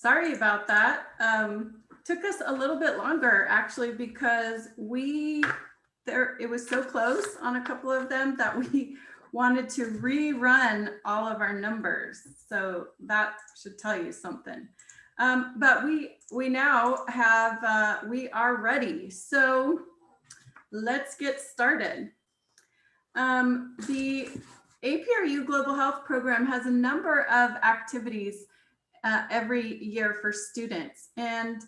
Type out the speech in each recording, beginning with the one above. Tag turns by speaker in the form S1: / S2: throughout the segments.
S1: Sorry about that. Took us a little bit longer actually because it was so close on a couple of them that we wanted to rerun all of our numbers. So that should tell you something. But we now have, we are ready. So let's get started. The APRU Global Health Program has a number of activities every year for students. And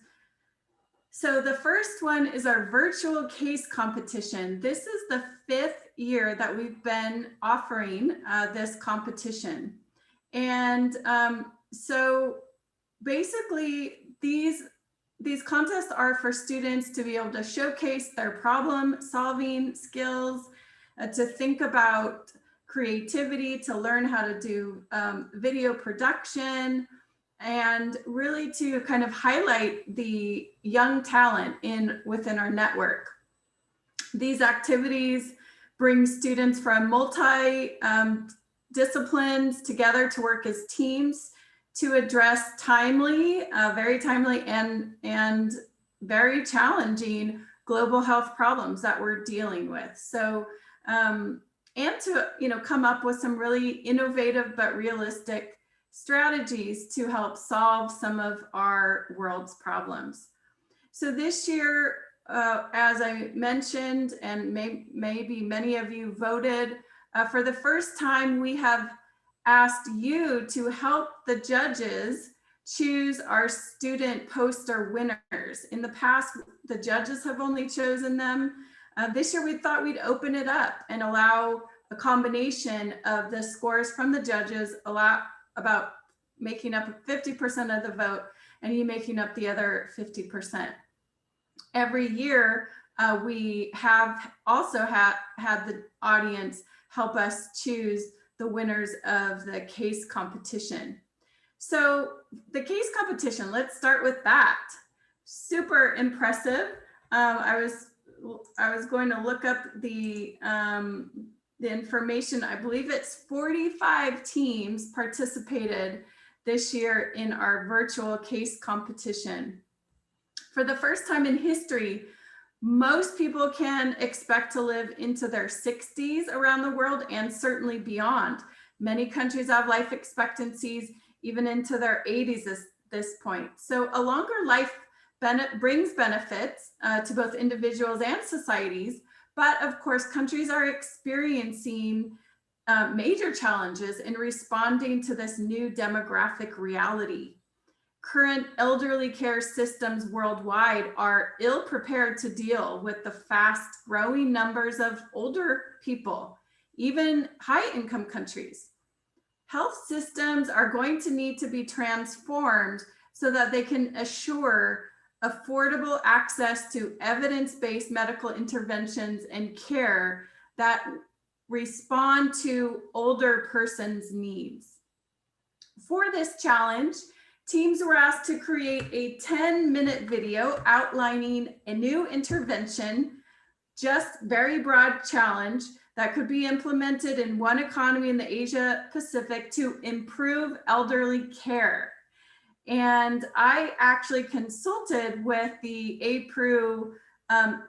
S1: so the first one is our virtual case competition. This is the 5th year that we've been offering this competition. And so basically these contests are for students to be able to showcase their problem solving skills, to think about creativity, to learn how to do video production, and really to kind of highlight the young talent within our network. These activities bring students from multi-disciplines together to work as teams to address very timely and very challenging global health problems that we're dealing with. So, and to come up with some really innovative but realistic strategies to help solve some of our world's problems. So this year, as I mentioned, and maybe many of you voted, for the first time, we have asked you to help the judges choose our student poster winners. In the past, the judges have only chosen them. This year, we thought we'd open it up and allow a combination of the scores from the judges, about making up 50% of the vote, and you making up the other 50%. Every year, we have also had the audience help us choose the winners of the case competition. So the case competition, let's start with that. Super impressive. I was going to look up the information. I believe it's 45 teams participated this year in our virtual case competition. For the first time in history, most people can expect to live into their 60s around the world and certainly beyond. Many countries have life expectancies even into their 80s at this point. So a longer life brings benefits to both individuals and societies. But of course, countries are experiencing major challenges in responding to this new demographic reality. Current elderly care systems worldwide are ill prepared to deal with the fast growing numbers of older people, even high income countries. Health systems are going to need to be transformed so that they can assure affordable access to evidence-based medical interventions and care that respond to older persons' needs. For this challenge, teams were asked to create a 10-minute video outlining a new intervention, just very broad challenge that could be implemented in one economy in the Asia Pacific to improve elderly care. And I actually consulted with the APRU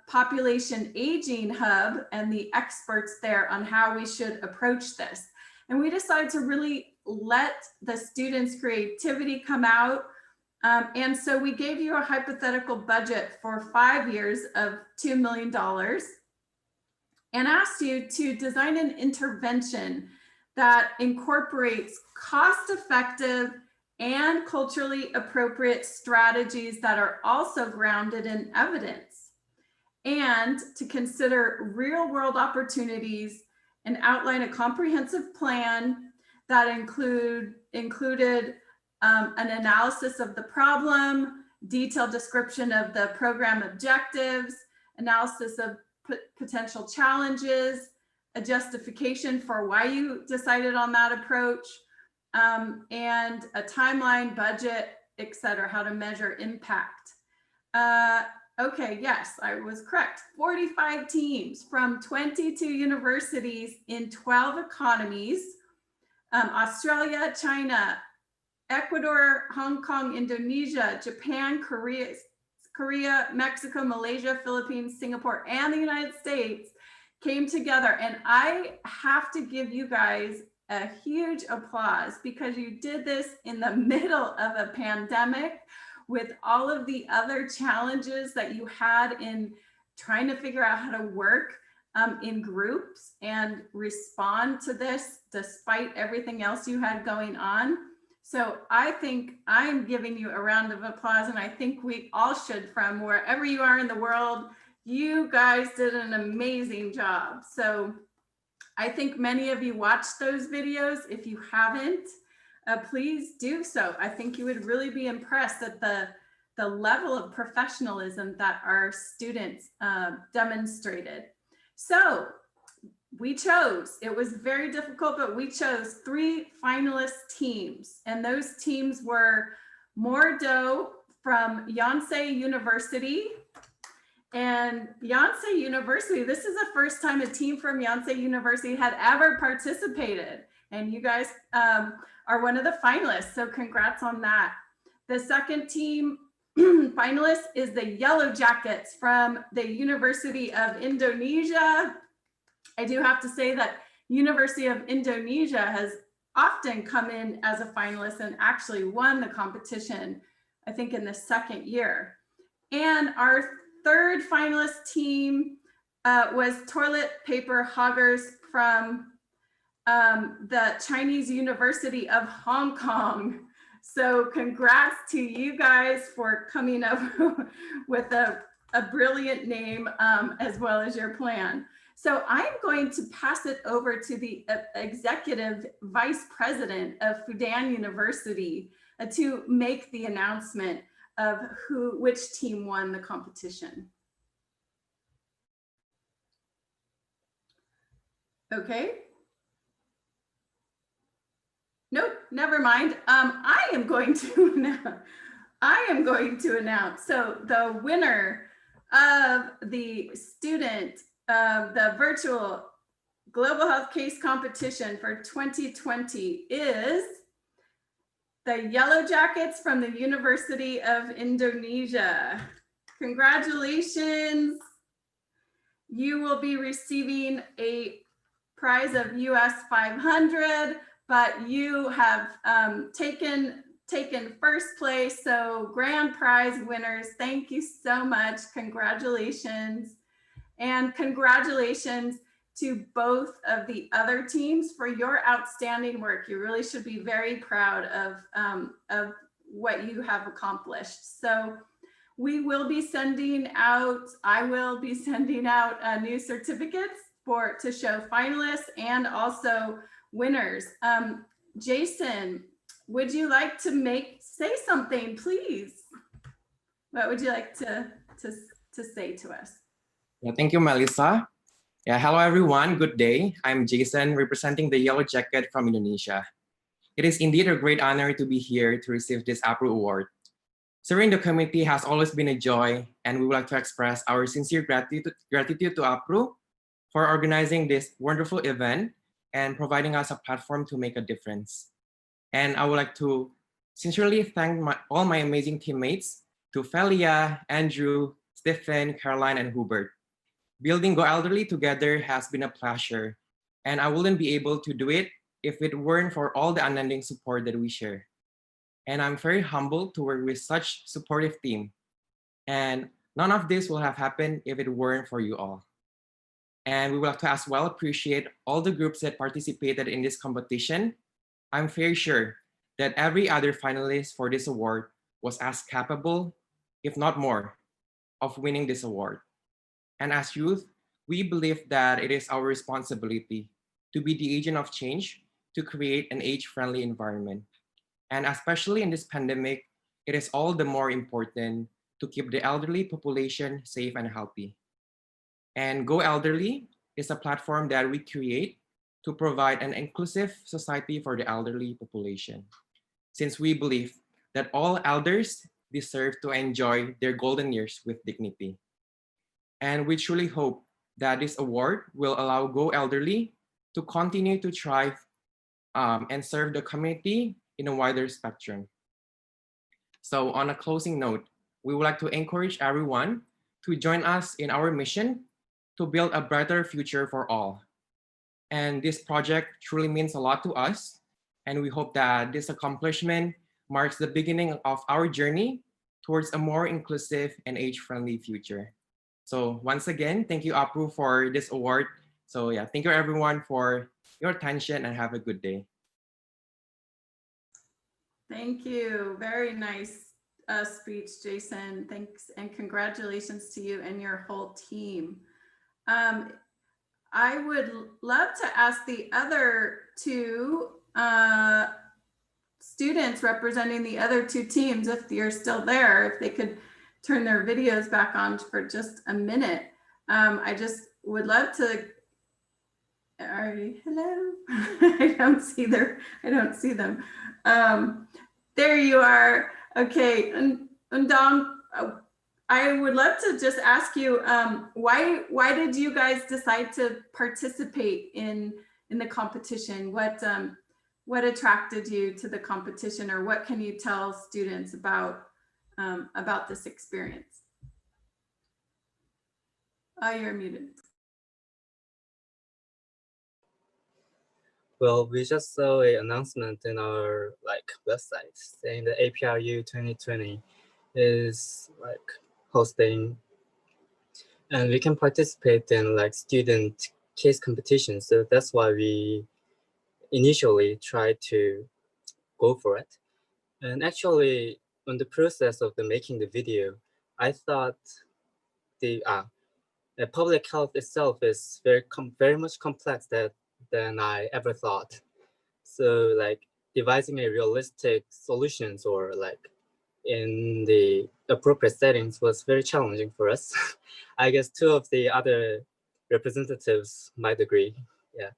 S1: Population Aging Hub and the experts there on how we should approach this. And we decided to really let the students' creativity come out. And so we gave you a hypothetical budget for 5 years of $2 million and asked you to design an intervention that incorporates cost-effective and culturally appropriate strategies that are also grounded in evidence, and to consider real-world opportunities and outline a comprehensive plan that included an analysis of the problem, detailed description of the program objectives, analysis of potential challenges, a justification for why you decided on that approach, and a timeline, budget, etc., how to measure impact. Okay, yes, I was correct. 45 teams from 22 universities in 12 economies, Australia, China, Ecuador, Hong Kong, Indonesia, Japan, Korea, Mexico, Malaysia, Philippines, Singapore, and the United States came together. And I have to give you guys a huge applause because you did this in the middle of a pandemic with all of the other challenges that you had in trying to figure out how to work in groups and respond to this despite everything else you had going on. So I think I'm giving you a round of applause, and I think we all should, from wherever you are in the world. You guys did an amazing job. So I think many of you watched those videos. If you haven't, please do so. I think you would really be impressed at the level of professionalism that our students demonstrated. So we chose, it was very difficult, but we chose 3 finalist teams. And those teams were Mordo from Yonsei University. And Yonsei University, this is the first time a team from Yonsei University had ever participated. And you guys are one of the finalists, so congrats on that. The second team finalist is the Yellow Jackets from the University of Indonesia. I do have to say that University of Indonesia has often come in as a finalist and actually won the competition, I think in the 2nd year. And our third finalist team was Toilet Paper Hoggers from the Chinese University of Hong Kong. So congrats to you guys for coming up with a brilliant name as well as your plan. So I'm going to pass it over to the Executive Vice President of Fudan University to make the announcement of which team won the competition. Okay. Nope, never mind. I am going to announce. So the winner of the the virtual Global Health Case Competition for 2020 is the Yellow Jackets from the University of Indonesia. Congratulations. You will be receiving a prize of US 500, but you have taken first place. So grand prize winners, thank you so much. Congratulations. And congratulations to both of the other teams for your outstanding work. You really should be very proud of what you have accomplished. So we will be sending out, I will be sending out new certificates to show finalists and also winners. Jason, would you like to say something, please? What would you like to say to us?
S2: Yeah, thank you, Melissa. Yeah, hello everyone, good day. I'm Jason, representing the Yellow Jacket from Indonesia. It is indeed a great honor to be here to receive this APRU award. Serving the committee has always been a joy, and we would like to express our sincere gratitude to APRU for organizing this wonderful event and providing us a platform to make a difference. And I would like to sincerely thank all my amazing teammates, to Felia, Andrew, Stephen, Caroline, and Hubert. Building Go Elderly together has been a pleasure, and I wouldn't be able to do it if it weren't for all the unending support that we share. And I'm very humbled to work with such supportive team. And none of this will have happened if it weren't for you all. And we would like to as well appreciate all the groups that participated in this competition. I'm very sure that every other finalist for this award was as capable, if not more, of winning this award. And as youth, we believe that it is our responsibility to be the agent of change to create an age-friendly environment. And especially in this pandemic, it is all the more important to keep the elderly population safe and healthy. And Go Elderly is a platform that we create to provide an inclusive society for the elderly population, since we believe that all elders deserve to enjoy their golden years with dignity. And we truly hope that this award will allow Go Elderly to continue to thrive and serve the community in a wider spectrum. So on a closing note, we would like to encourage everyone to join us in our mission to build a brighter future for all. And this project truly means a lot to us. And we hope that this accomplishment marks the beginning of our journey towards a more inclusive and age-friendly future. So once again, thank you, Apru, for this award. So yeah, thank you everyone for your attention and have a good day.
S1: Thank you. Very nice speech, Jason. Thanks and congratulations to you and your whole team. I would love to ask the other two students representing the other two teams, if you're still there, if they could turn their videos back on for just a minute. I just would love to. Hello. I don't see them. There you are. Okay, Undong, I would love to just ask you, why did you guys decide to participate in the competition? What attracted you to the competition, or what can you tell students about this experience? Oh, you're muted.
S3: Well, we just saw an announcement in our website saying that APRU 2020 is hosting, and we can participate in student case competitions. So that's why we initially tried to go for it. And actually, on the process of making the video, I thought the public health itself is very much complex than I ever thought. So devising a realistic solutions or in the appropriate settings was very challenging for us. I guess two of the other representatives might agree. Yeah.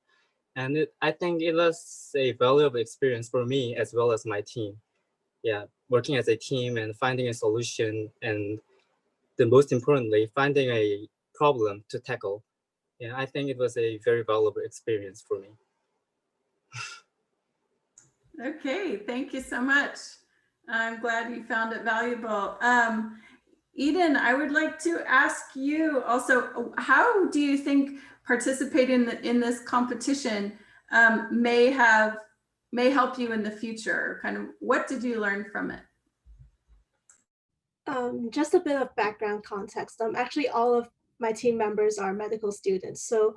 S3: And I think it was a valuable experience for me as well as my team. Yeah, working as a team and finding a solution, and the most importantly, finding a problem to tackle. Yeah, I think it was a very valuable experience for me.
S1: Okay, thank you so much. I'm glad you found it valuable. Eden, I would like to ask you also, how do you think participating in this competition may help you in the future? Kind of, what did you learn from it?
S4: Just a bit of background context. Actually, all of my team members are medical students. So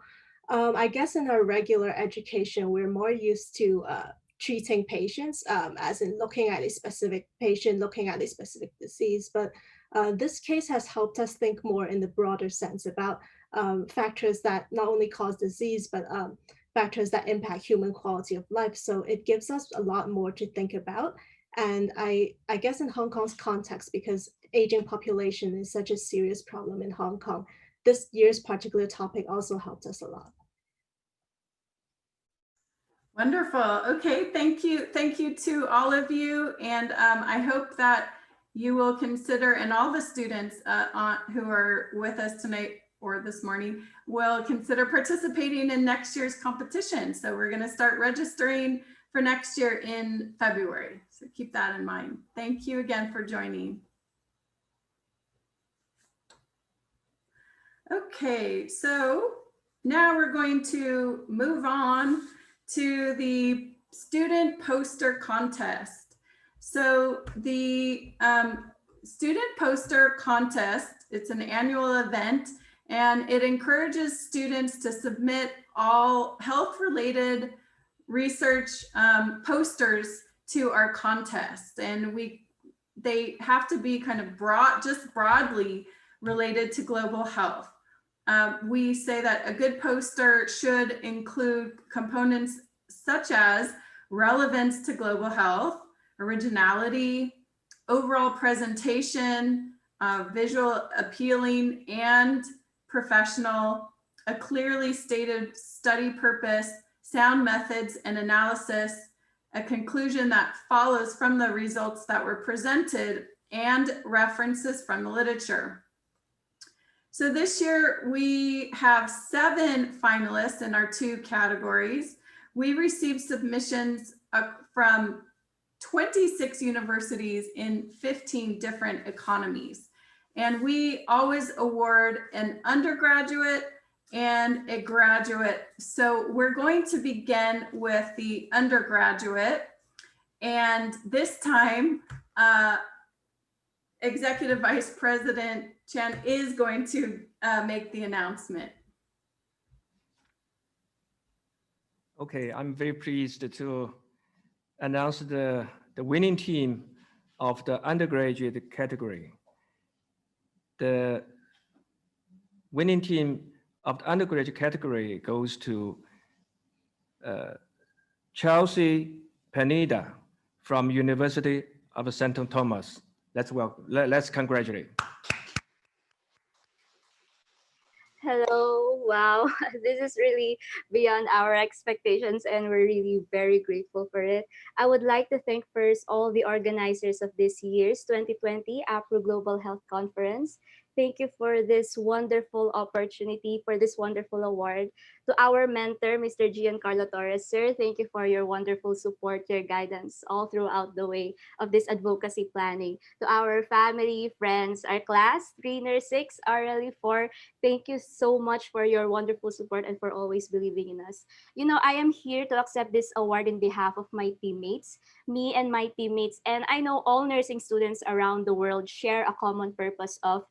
S4: I guess in our regular education, we're more used to treating patients, as in looking at a specific patient, looking at a specific disease. But this case has helped us think more in the broader sense about factors that not only cause disease, but factors that impact human quality of life. So it gives us a lot more to think about. And I guess in Hong Kong's context, because aging population is such a serious problem in Hong Kong, this year's particular topic also helped us a lot.
S1: Wonderful. Okay, thank you. Thank you to all of you. And I hope that you will consider, and all the students who are with us tonight or this morning will consider participating in next year's competition. So we're going to start registering for next year in February. So keep that in mind. Thank you again for joining. Okay, so now we're going to move on to the student poster contest. So the student poster contest, it's an annual event, and it encourages students to submit all health-related research posters to our contest. And they have to be kind of broadly related to global health. We say that a good poster should include components such as relevance to global health, originality, overall presentation, visual appealing and professional, a clearly stated study purpose, sound methods and analysis, a conclusion that follows from the results that were presented, and references from the literature. So this year we have 7 finalists in our 2 categories. We received submissions from 26 universities in 15 different economies. And we always award an undergraduate and a graduate. So we're going to begin with the undergraduate. And this time, Executive Vice President Chen is going to make the announcement.
S5: Okay, I'm very pleased to announce the winning team of the undergraduate category. The winning team of the undergraduate category goes to Chelsea Panida from University of St. Thomas. Let's congratulate.
S6: Hello, wow, this is really beyond our expectations and we're really very grateful for it. I would like to thank first all the organizers of this year's 2020 APRO Global Health Conference. Thank you for this wonderful opportunity, for this wonderful award. To our mentor, Mr. Giancarlo Torres, sir, thank you for your wonderful support, your guidance all throughout the way of this advocacy planning. To our family, friends, our class, trainer 6, RLE 4, thank you so much for your wonderful support and for always believing in us. You know, I am here to accept this award in behalf of my teammates, me and my teammates, and I know all nursing students around the world share a common purpose of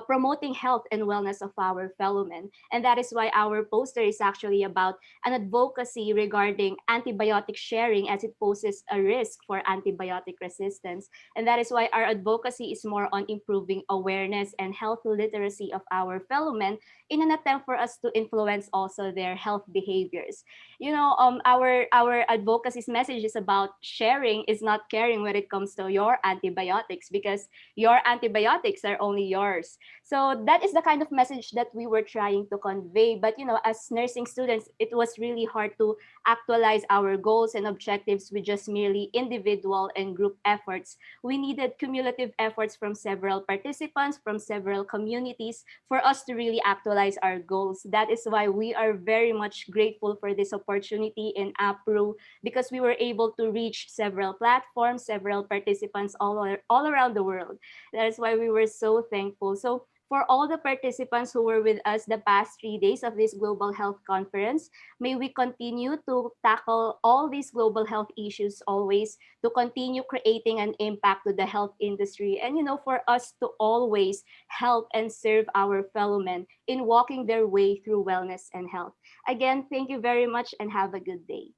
S6: promoting health and wellness of our fellow men. And that is why our poster is actually about an advocacy regarding antibiotic sharing as it poses a risk for antibiotic resistance. And that is why our advocacy is more on improving awareness and health literacy of our fellow men in an attempt for us to influence also their health behaviors. You know, our advocacy's message is about sharing is not caring when it comes to your antibiotics, because your antibiotics are only yours. So that is the kind of message that we were trying to convey. But you know, as nursing students, it was really hard to actualize our goals and objectives with just merely individual and group efforts. We needed cumulative efforts from several participants, from several communities for us to really actualize our goals. That is why we are very much grateful for this opportunity in APRO, because we were able to reach several platforms, several participants all around the world. That is why we were so thankful. So for all the participants who were with us the past 3 days of this Global Health Conference, may we continue to tackle all these global health issues always, to continue creating an impact to the health industry, and you know, for us to always help and serve our fellow men in walking their way through wellness and health. Again, thank you very much and have a good day.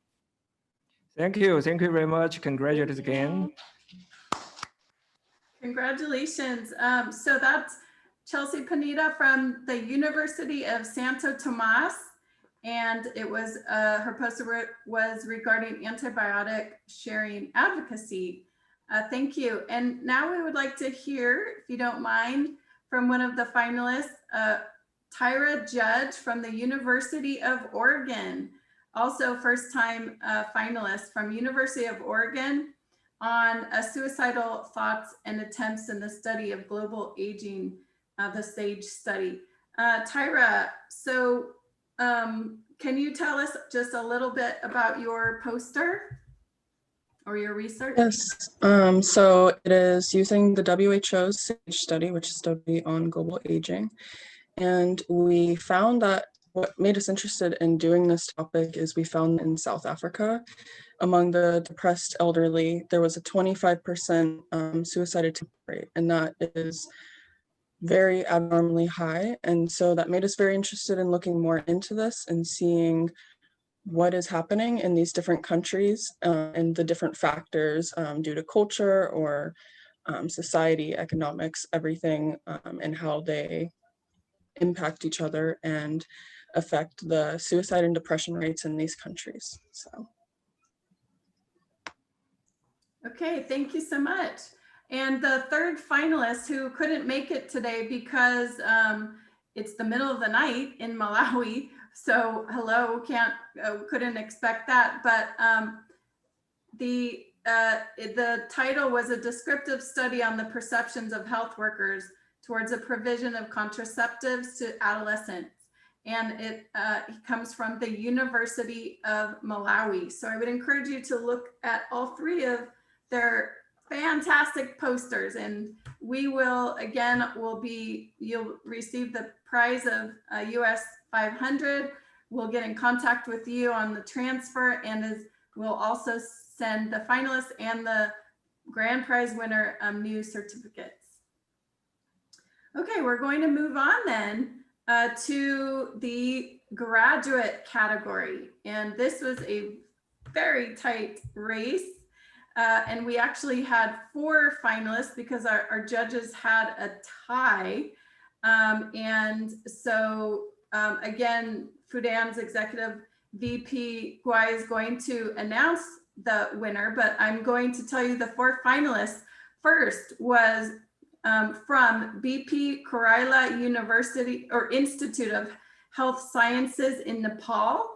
S5: Thank you very much. Congratulations again.
S1: Congratulations. So that's Chelsea Panida from the University of Santo Tomas, and it was her poster was regarding antibiotic sharing advocacy. Thank you. And now we would like to hear, if you don't mind, from one of the finalists, Tyra Judge from the University of Oregon, also first-time finalist from University of Oregon on suicidal thoughts and attempts in the study of global aging, the SAGE study. Tyra, so can you tell us just a little bit about your poster or your research?
S7: Yes, so it is using the WHO's SAGE study, which is study on global aging. And we found that what made us interested in doing this topic is we found in South Africa, among the depressed elderly, there was a 25% suicide attempt rate, and that is very abnormally high. And so that made us very interested in looking more into this and seeing what is happening in these different countries and the different factors due to culture or society, economics, everything, and how they impact each other and affect the suicide and depression rates in these countries. So.
S1: Okay, thank you so much. And the third finalist who couldn't make it today because it's the middle of the night in Malawi. So hello, couldn't expect that. But the title was a descriptive study on the perceptions of health workers towards a provision of contraceptives to adolescents. And it comes from the University of Malawi. So I would encourage you to look at all three of They're fantastic posters, and we will, again, you'll receive the prize of US 500. We'll get in contact with you on the transfer, and we'll also send the finalists and the grand prize winner new certificates. Okay, we're going to move on then to the graduate category. And this was a very tight race. And we actually had 4 finalists because our judges had a tie. And so again, Fudan's executive VP Guai is going to announce the winner, but I'm going to tell you the 4 finalists. First was from BP Koraila University or Institute of Health Sciences in Nepal.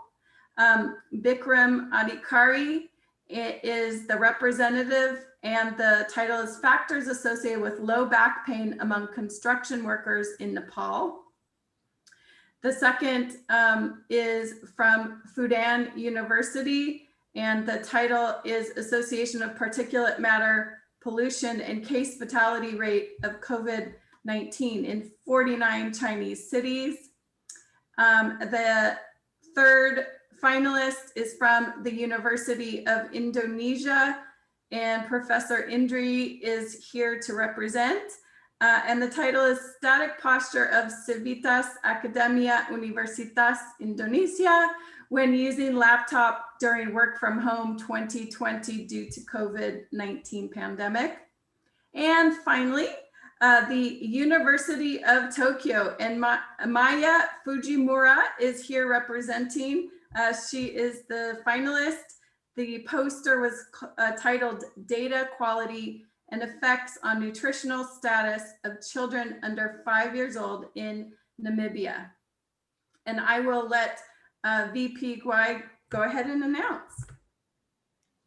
S1: Bikram Adhikari is the representative, and the title is Factors Associated with Low Back Pain Among Construction Workers in Nepal. The second is from Fudan University, and the title is Association of Particulate Matter Pollution and Case Fatality Rate of COVID-19 in 49 Chinese cities. The third finalist is from the University of Indonesia, and Professor Indri is here to represent. And the title is Static Posture of Civitas Academia Universitas Indonesia when using laptop during work from home 2020 due to COVID-19 pandemic. And finally, the University of Tokyo, and Maya Fujimura is here representing. She is the finalist. The poster was titled Data Quality and Effects on Nutritional Status of Children Under 5 years old in Namibia. And I will let VP Guai go ahead and announce.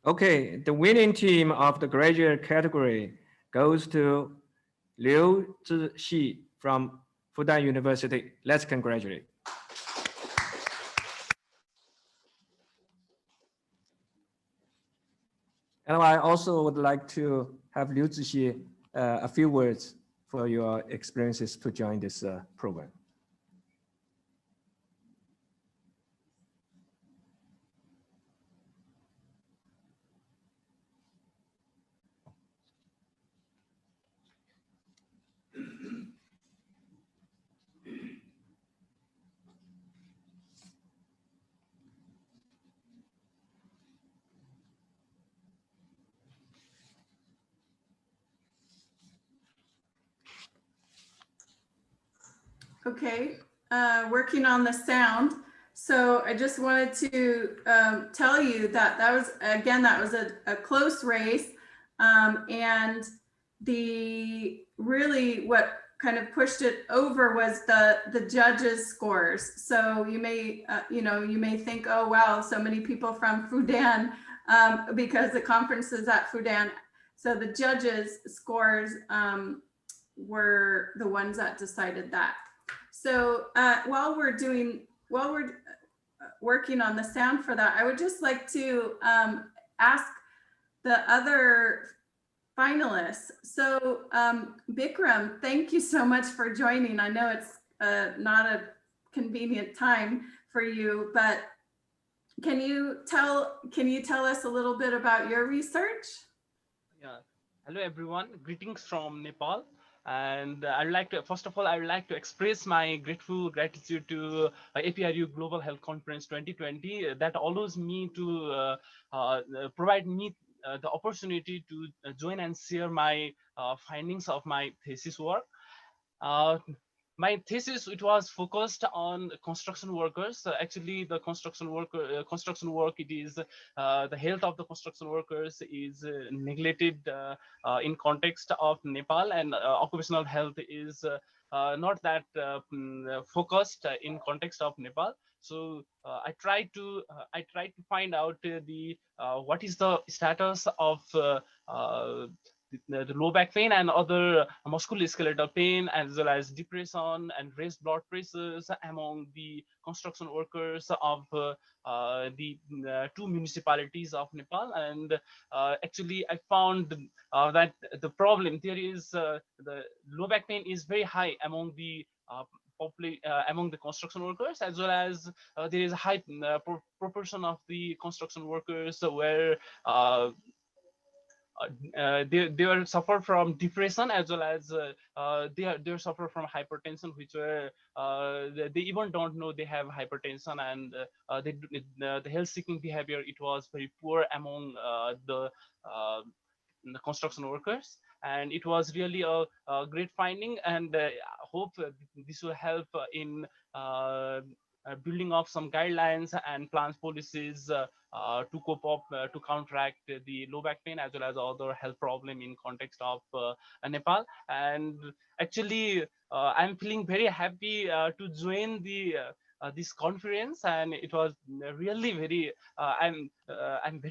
S5: Okay, the winning team of the graduate category goes to Liu Zixi from Fudan University. Let's congratulate. And I also would like to have Liu Zixi a few words for your experiences to join this program.
S1: Okay, working on the sound. So I just wanted to tell you that that was a close race. And what kind of pushed it over was the judges' scores. So you may think, oh wow, so many people from Fudan because the conference is at Fudan. So the judges' scores were the ones that decided that. So while we're working on the sound for that, I would just like to ask the other finalists. So Bikram, thank you so much for joining. I know it's not a convenient time for you, but can you tell us a little bit about your research?
S8: Yeah. Hello everyone. Greetings from Nepal. And I'd like to, first of all, I would like to express my gratitude to APRU Global Health Conference 2020 that allows me to provide me the opportunity to join and share my findings of my thesis work. My thesis, it was focused on construction workers. Actually, the construction work, it is the health of the construction workers is neglected in context of Nepal, and occupational health is not that focused in context of Nepal. So I tried to find out what is the status of the low back pain and other musculoskeletal pain, as well as depression and raised blood pressures among the construction workers of the two municipalities of Nepal. And actually, I found that the problem there is the low back pain is very high among the among the construction workers, as well as there is a high proportion of the construction workers where they were suffer from depression, as well as they suffer from hypertension, which were they even don't know they have hypertension, and the health seeking behavior, it was very poor among the construction workers. And it was really a great finding, and I hope this will help in building up some guidelines and plans policies to cope up, to counteract the low back pain as well as other health problem in context of Nepal. And actually, I'm feeling very happy to join the this conference, and it was really very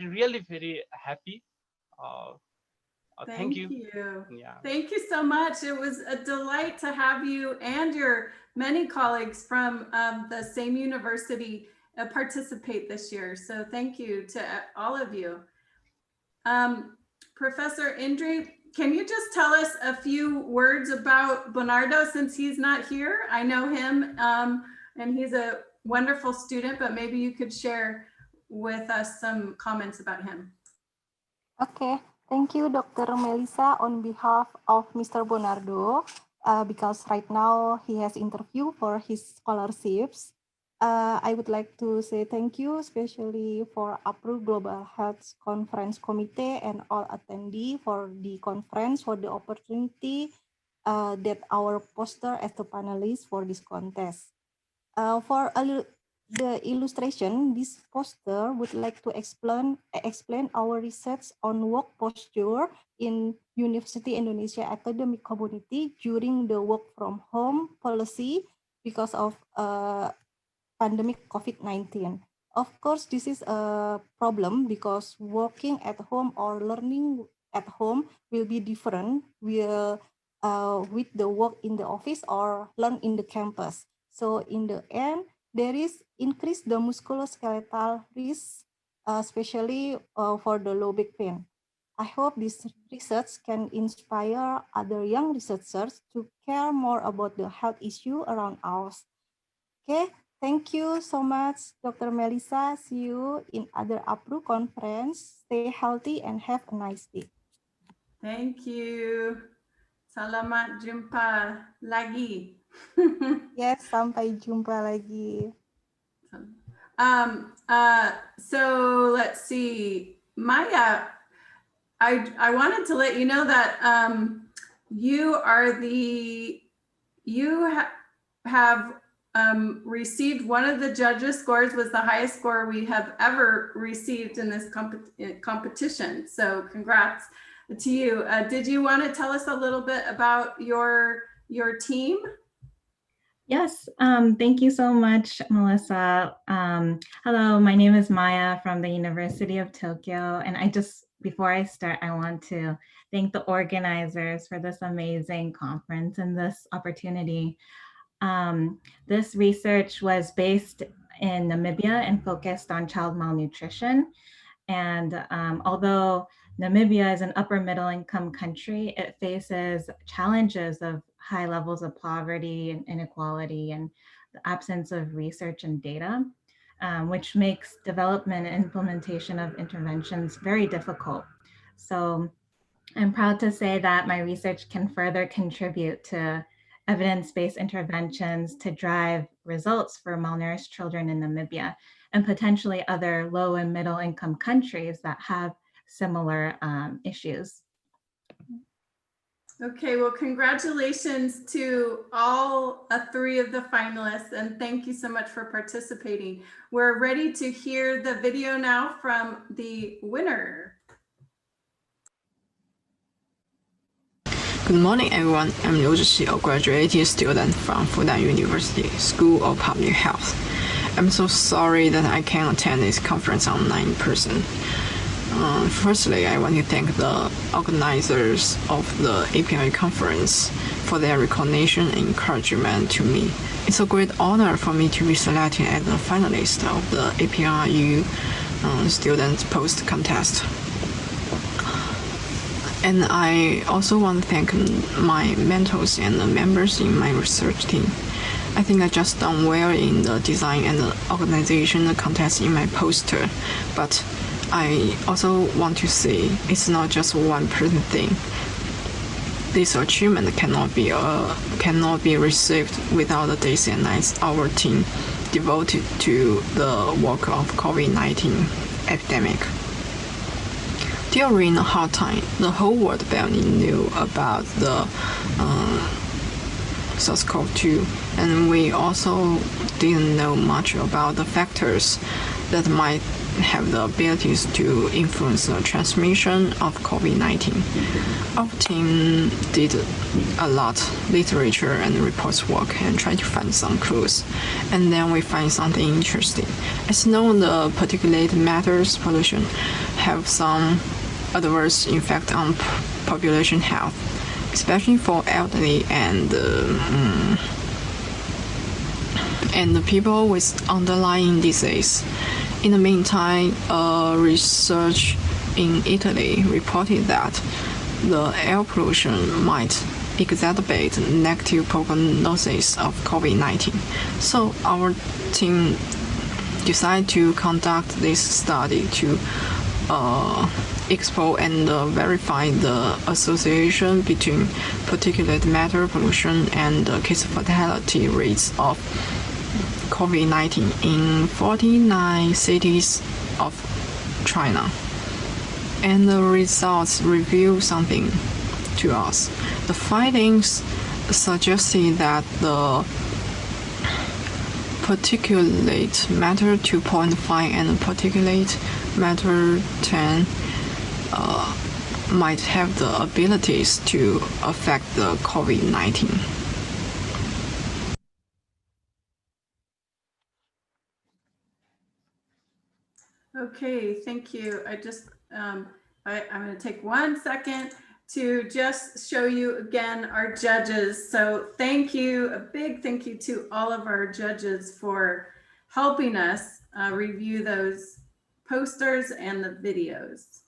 S8: really very happy. Thank you. Yeah.
S1: Thank you so much. It was a delight to have you and your many colleagues from the same university participate this year. So thank you to all of you. Professor Indri, can you just tell us a few words about Bernardo, since he's not here? I know him and he's a wonderful student, but maybe you could share with us some comments about him.
S9: Okay. Thank you, Dr. Melissa, on behalf of Mr. Bernardo, because right now he has interview for his scholarships. I would like to say thank you, especially for APRU Global Health Conference Committee and all attendees for the conference, for the opportunity that our poster as the panelists for this contest. For the illustration, this poster would like to explain our research on work posture in University Indonesia academic community during the work from home policy because of pandemic COVID-19. Of course, this is a problem because working at home or learning at home will be different with the work in the office or learn in the campus. So in the end, there is increased the musculoskeletal risk, especially for the low back pain. I hope this research can inspire other young researchers to care more about the health issue around us. Okay, thank you so much, Dr. Melissa. See you in other APRU conference. Stay healthy and have a nice day.
S1: Thank you. Selamat jumpa lagi.
S9: Yes, sampai jumpa lagi.
S1: So let's see, Maya, I wanted to let you know that you have received one of the judges' scores, was the highest score we have ever received in this competition. So congrats to you. Did you want to tell us a little bit about your team?
S10: Yes, thank you so much, Melissa. Hello, my name is Maya from the University of Tokyo. And before I start, I want to thank the organizers for this amazing conference and this opportunity. This research was based in Namibia and focused on child malnutrition. And although Namibia is an upper middle income country, it faces challenges of high levels of poverty and inequality and the absence of research and data, which makes development and implementation of interventions very difficult. So I'm proud to say that my research can further contribute to evidence-based interventions to drive results for malnourished children in Namibia and potentially other low and middle income countries that have similar issues.
S1: Okay, well, congratulations to all three of the finalists, and thank you so much for participating. We're ready to hear the video now from the winner.
S11: Good morning, everyone. I'm Liu Zhixi, a graduating student from Fudan University School of Public Health. I'm so sorry that I can't attend this conference online in person. Firstly, I want to thank the organizers of the API conference for their recognition and encouragement to me. It's a great honor for me to be selected as a finalist of the APRU Student Post Contest. And I also want to thank my mentors and the members in my research team. I think I just done well in the design and the organization contest in my poster, but I also want to say it's not just one person thing. This achievement cannot be received without the days and nights our team devoted to the work of COVID-19 epidemic. During a hard time, the whole world barely knew about the SARS-CoV-2, and we also didn't know much about the factors that might have the abilities to influence the transmission of COVID-19. Our team did a lot literature and reports work and tried to find some clues, and then we find something interesting. As known, the particulate matters pollution have some adverse effect on population health, especially for elderly and the people with underlying disease. In the meantime, research in Italy reported that the air pollution might exacerbate negative prognosis of COVID-19. So our team decided to conduct this study to explore and verify the association between particulate matter pollution and the case fatality rates of COVID-19 in 49 cities of China. And the results reveal something to us. The findings suggested that the particulate matter 2.5 and particulate matter 10 might have the abilities to affect the COVID-19.
S1: Okay, thank you. I'm going to take 1 second to just show you again our judges. So thank you, a big thank you to all of our judges for helping us review those posters and the videos.